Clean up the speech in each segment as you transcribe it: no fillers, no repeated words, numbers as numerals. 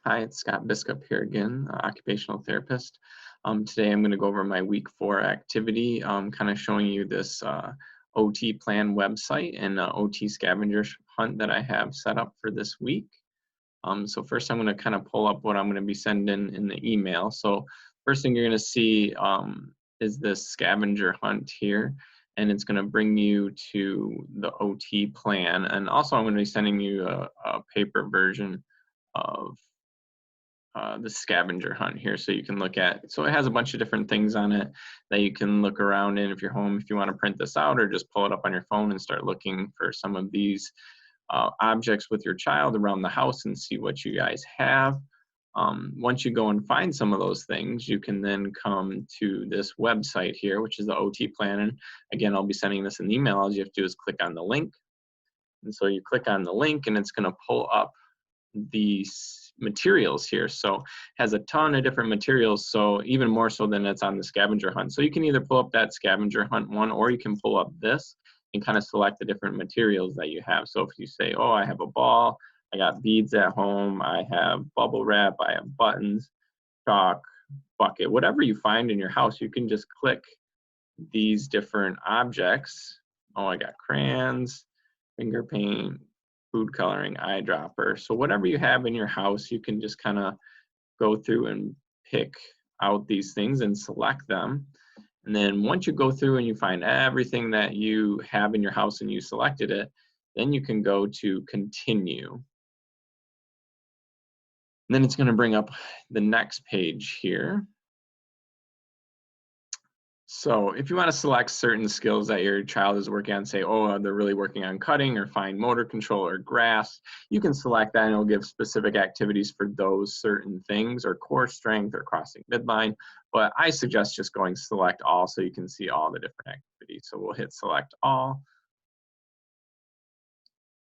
Hi, it's Scott Biskup here again, occupational therapist. Today I'm going to go over my week 4 activity, kind of showing you this OT plan website and OT scavenger hunt that I have set up for this week. So first I'm going to kind of pull up what I'm going to be sending in the email. So first thing you're going to see is this scavenger hunt here, and it's going to bring you to the OT plan. And also I'm going to be sending you a paper version of the scavenger hunt here, so you can look at. So it has a bunch of different things on it that you can look around in if you're home, if you want to print this out, or just pull it up on your phone and start looking for some of these objects with your child around the house and see what you guys have. Once you go and find some of those things, you can then come to this website here, which is the OT plan. And again, I'll be sending this in the email. All you have to do is click on the link. And so you click on the link and it's going to pull up these materials here. So it has a ton of different materials, so even more so than it's on the scavenger hunt. So you can either pull up that scavenger hunt one, or you can pull up this and kind of select the different materials that you have. So if you say, oh, I have a ball, I got beads at home, I have bubble wrap, I have buttons, chalk, bucket, whatever you find in your house, you can just click these different objects. Oh, I got crayons, finger paint, food coloring, eyedropper. So whatever you have in your house, you can just kind of go through and pick out these things and select them. And then once you go through and you find everything that you have in your house and you selected it, then you can go to continue. And then it's going to bring up the next page here. So if you want to select certain skills that your child is working on, say, oh, they're really working on cutting or fine motor control or graphs, you can select that and it'll give specific activities for those certain things, or core strength or crossing midline. But I suggest just going select all so you can see all the different activities. So we'll hit select all.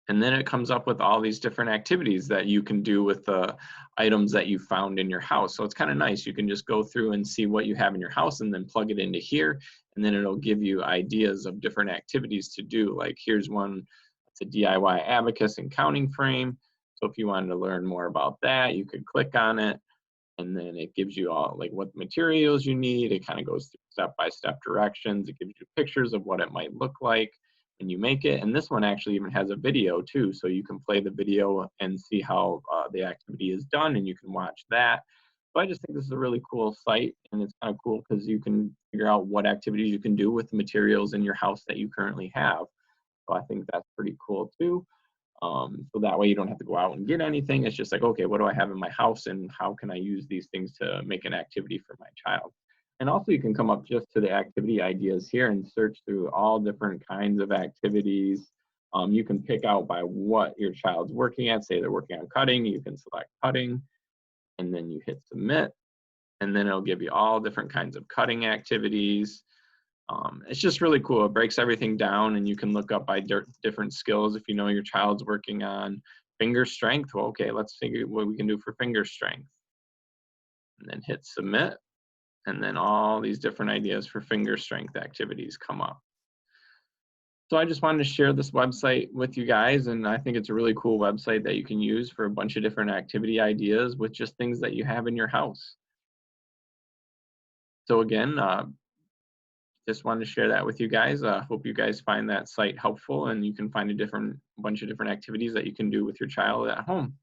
And then it comes up with all these different activities that you can do with the items that you found in your house. So it's kind of nice. You can just go through and see what you have in your house and then plug it into here. And then it'll give you ideas of different activities to do. Like here's one, it's a DIY abacus and counting frame. So if you wanted to learn more about that, you could click on it. And then it gives you all like what materials you need. It kind of goes through step-by-step directions. It gives you pictures of what it might look like when you make it. And this one actually even has a video too, so you can play the video and see how the activity is done, and you can watch that. So I just think this is a really cool site, and it's kind of cool because you can figure out what activities you can do with the materials in your house that you currently have. So I think that's pretty cool too. So that way you don't have to go out and get anything. It's just like, okay, what do I have in my house and how can I use these things to make an activity for my child? And also you can come up just to the activity ideas here and search through all different kinds of activities. You can pick out by what your child's working at. Say they're working on cutting, you can select cutting, and then you hit submit. And then it'll give you all different kinds of cutting activities. It's just really cool. It breaks everything down, and you can look up by different skills. If you know your child's working on finger strength, well, okay, let's figure what we can do for finger strength. And then hit submit. And then all these different ideas for finger strength activities come up. So I just wanted to share this website with you guys, and I think it's a really cool website that you can use for a bunch of different activity ideas with just things that you have in your house. So again, just wanted to share that with you guys. Hope you guys find that site helpful, and you can find a bunch of different activities that you can do with your child at home.